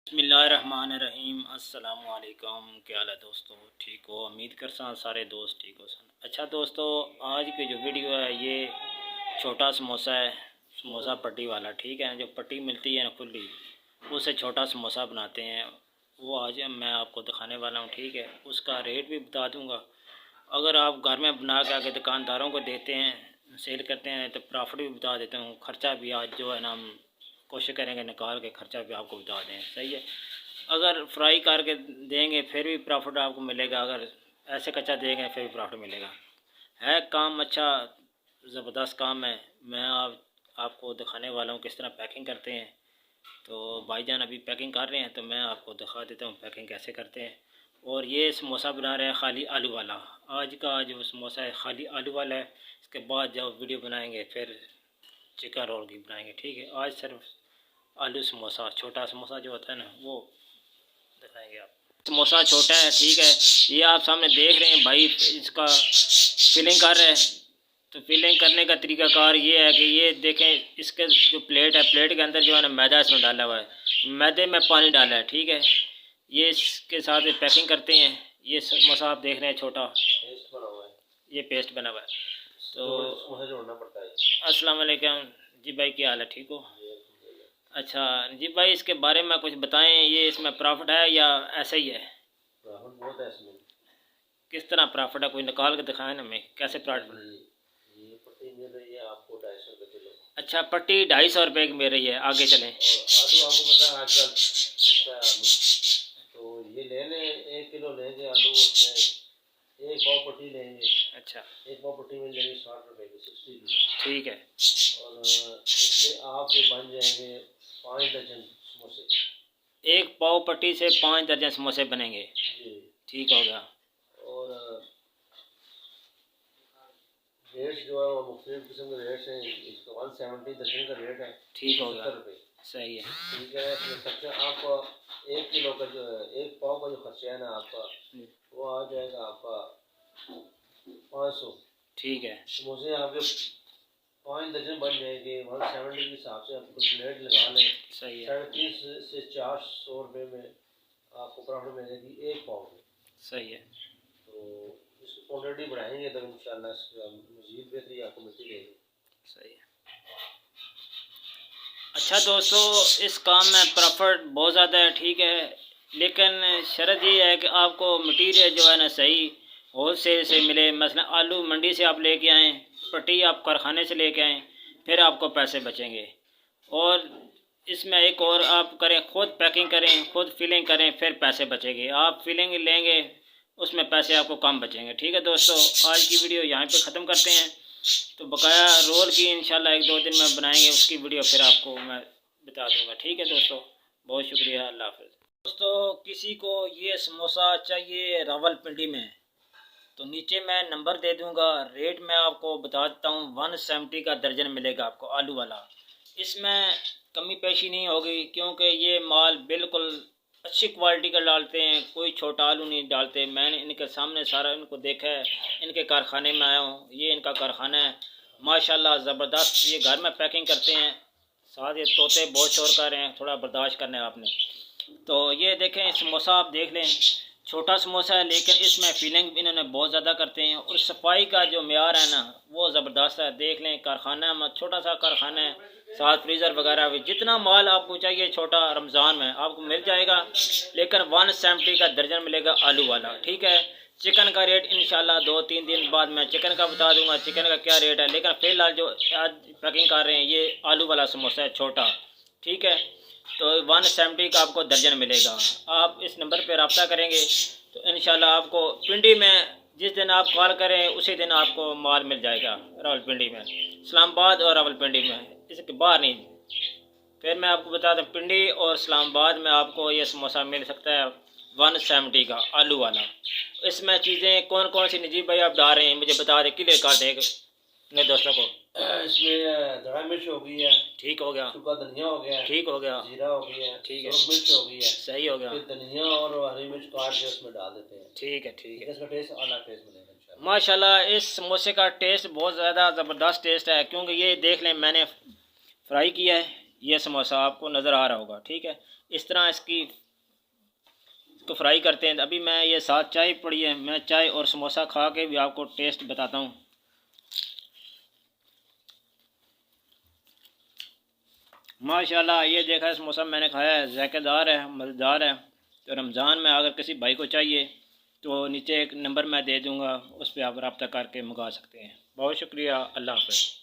बिस्मिल्लाहिर्रहमानिर्रहीम। अस्सलाम वालेकुम। क्या हाल है दोस्तों, ठीक हो? उम्मीद करता हूँ सारे दोस्त ठीक हो सन। अच्छा दोस्तों, आज की जो वीडियो है ये छोटा समोसा है, समोसा पट्टी वाला। ठीक है, जो पट्टी मिलती है ना खुली, उससे छोटा समोसा बनाते हैं, वो आज मैं आपको दिखाने वाला हूँ। ठीक है, उसका रेट भी बता दूँगा। अगर आप घर में बना के आगे दुकानदारों को देते हैं, सेल करते हैं, तो प्रॉफिट भी बता देते हूँ। ख़र्चा भी आज जो है ना हम कोशिश करेंगे निकाल के ख़र्चा भी आपको बता दें। सही है, अगर फ्राई करके देंगे फिर भी प्रॉफिट आपको मिलेगा, अगर ऐसे कच्चा देंगे फिर भी प्रॉफिट मिलेगा। है काम अच्छा, ज़बरदस्त काम है। मैं आपको दिखाने वाला हूँ किस तरह पैकिंग करते हैं। तो भाईजान अभी पैकिंग कर रहे हैं, तो मैं आपको दिखा देता हूँ पैकिंग कैसे करते हैं। और ये समोसा बना रहे हैं खाली आलू वाला। आज का जो समोसा है खाली आलू वाला है। इसके बाद जब वीडियो बनाएंगे फिर चिकन रोल की बनाएंगे। ठीक है, आज सिर्फ आलू समोसा, छोटा समोसा जो होता है ना, वो दिखाएंगे आप। समोसा छोटा है, ठीक है। ये आप सामने देख रहे हैं भाई, इसका फिलिंग कर रहे हैं। तो फिलिंग करने का तरीकाकार ये है कि ये देखें, इसके जो प्लेट है, प्लेट के अंदर जो है ना मैदा इसमें डाला हुआ है, मैदे में पानी डाला है। ठीक है, ये इसके साथ पैकिंग करते हैं। ये समोसा आप देख रहे हैं छोटा पेस्ट बना हुआ है, ये पेस्ट बना हुआ है। तो जोड़ना पड़ता है। अस्सलाम वालेकुम जी भाई, क्या हाल है, ठीक हो? अच्छा जी भाई, इसके बारे में कुछ बताएं, ये इसमें प्रॉफिट है या ऐसा ही है? प्रॉफिट बहुत है इसमें। किस तरह प्रॉफिट है, कोई निकाल के दिखाएं ना हमें, कैसे प्रॉफिट? ये पट्टी मिल रही है आपको 250 रुपये किलो। अच्छा, पट्टी 250 रुपये की मिल रही है। आगे चलें। आलू आपको पता है आजकल सस्ता है आलू, तो ये ले लें, 1 किलो लेंगे आलू, उसमें 1 पाव पट्टी लेंगे। अच्छा, 1 पाव पट्टी मिल जाएगी 60 रुपये की, 60 की। ठीक है, और इससे आपके बन जाएंगे 5 दर्जन समोसे। 1 पाव पट्टी से 5 दर्जन समोसे बनेंगे जी। ठीक हो गया। और रेट जो है वो मुख्तलिफ किस्म के रेट्स हैं। इसका 170 दर्जन का रेट है। ठीक हो गया, 70 रुपये। सही है, ठीक है। खर्चा आपका 1 किलो का जो है, 1 पाव का जो खर्चा है ना आपका, वो आ जाएगा आपका 500। ठीक है, समोसे आपके 5 दर्जन बन जाएंगे। 170 के हिसाब से आप कैलकुलेट लगा लें। सही है, 350 से 400 रुपये में आपको प्रॉफिट मिलेगी 1 पाव में। सही है, तो इसकी क्वान्टिटी बढ़ाएंगे तो इंशाल्लाह इसका मज़ीद बेहतरी आपको मिलती रहेगी। सही है। अच्छा दोस्तों, इस काम में प्रॉफिट बहुत ज़्यादा है, ठीक है, लेकिन शर्त ये है कि आपको मटीरियल जो है ना सही होल सेल से मिले। मसलन आलू मंडी से आप लेके आएँ, पट्टी आप कारखाने से लेके आएँ, फिर आपको पैसे बचेंगे। और इसमें एक और आप करें, खुद पैकिंग करें, खुद फिलिंग करें, फिर पैसे बचेंगे। आप फिलिंग लेंगे उसमें पैसे आपको कम बचेंगे। ठीक है दोस्तों, आज की वीडियो यहाँ पे ख़त्म करते हैं। तो बकाया रोल की इंशाल्लाह 1-2 दिन में बनाएंगे, उसकी वीडियो फिर आपको मैं बता दूँगा। ठीक है दोस्तों, बहुत शुक्रिया, अल्लाह हाफ़िज़। दोस्तों, किसी को ये समोसा चाहिए रावलपिंडी में, तो नीचे मैं नंबर दे दूंगा। रेट मैं आपको बता देता हूँ, 170 का दर्जन मिलेगा आपको आलू वाला। इसमें कमी पेशी नहीं होगी, क्योंकि ये माल बिल्कुल अच्छी क्वालिटी का डालते हैं, कोई छोटा आलू नहीं डालते। मैंने इनके सामने सारा इनको देखा है, इनके कारखाने में आया हूँ, ये इनका कारखाना है माशाल्लाह ज़बरदस्त। ये घर में पैकिंग करते हैं, साथ ये तोते बहुत शोर कर रहे हैं, थोड़ा बर्दाश्त करना है आपने। तो ये देखें, समोसा आप देख लें, छोटा समोसा है लेकिन इसमें फीलिंग भी इन्होंने बहुत ज़्यादा करते हैं, और सफाई का जो मेयार है ना वो ज़बरदस्त है। देख लें, कारखाना में छोटा सा कारखाना है, साथ फ्रीज़र वगैरह भी। जितना माल आपको चाहिए छोटा रमज़ान में आपको मिल जाएगा, लेकिन 170 का दर्जन मिलेगा आलू वाला। ठीक है, चिकन का रेट इंशाल्लाह 2-3 दिन बाद मैं चिकन का बता दूंगा, चिकन का क्या रेट है। लेकिन फ़िलहाल जो आज पैकिंग कर रहे हैं ये आलू वाला समोसा है छोटा। ठीक है, तो 170 का आपको दर्जन मिलेगा। आप इस नंबर पर रब्ता करेंगे तो इंशाल्लाह आपको पिंडी में जिस दिन आप कॉल करें उसी दिन आपको माल मिल जाएगा। रावलपिंडी में, इस्लामाबाद और रावलपिंडी में, इसके बाहर नहीं। फिर मैं आपको बता दूं, पिंडी और इस्लामाबाद में आपको ये समोसा मिल सकता है 170 का आलू वाला। इसमें चीज़ें कौन कौन सी नजीब भाई आप डाल रहे हैं मुझे बता दें, क्लियर कर दें मेरे दोस्तों को। इसमें धड़ा मिर्च हो गई है, ठीक हो गया। सूखा धनिया हो गया, ठीक हो गया। जीरा हो गया, ठीक है। मिर्च हो गई है, सही हो गया। फिर धनिया और हरी मिर्च काट के उसमें डाल देते हैं। ठीक है, ठीक है। इसका टेस्ट अलग टेस्ट मिलेगा माशाल्लाह। इस समोसे का टेस्ट बहुत ज़्यादा ज़बरदस्त टेस्ट है, क्योंकि ये देख लें मैंने फ्राई किया है, ये समोसा आपको नज़र आ रहा होगा। ठीक है, इस तरह इसको फ्राई करते हैं। अभी मैं ये साथ चाय पड़ी है, मैं चाय और समोसा खा के भी आपको टेस्ट बताता हूँ। माशाल्लाह ये देखा समोसा मैंने खाया है, ज़ायकेदार है, मज़ेदार है। तो रमज़ान में अगर किसी भाई को चाहिए तो नीचे एक नंबर मैं दे दूँगा, उस पर आप रब्ता करके मंगा सकते हैं। बहुत शुक्रिया, अल्लाह हाफ़िज़।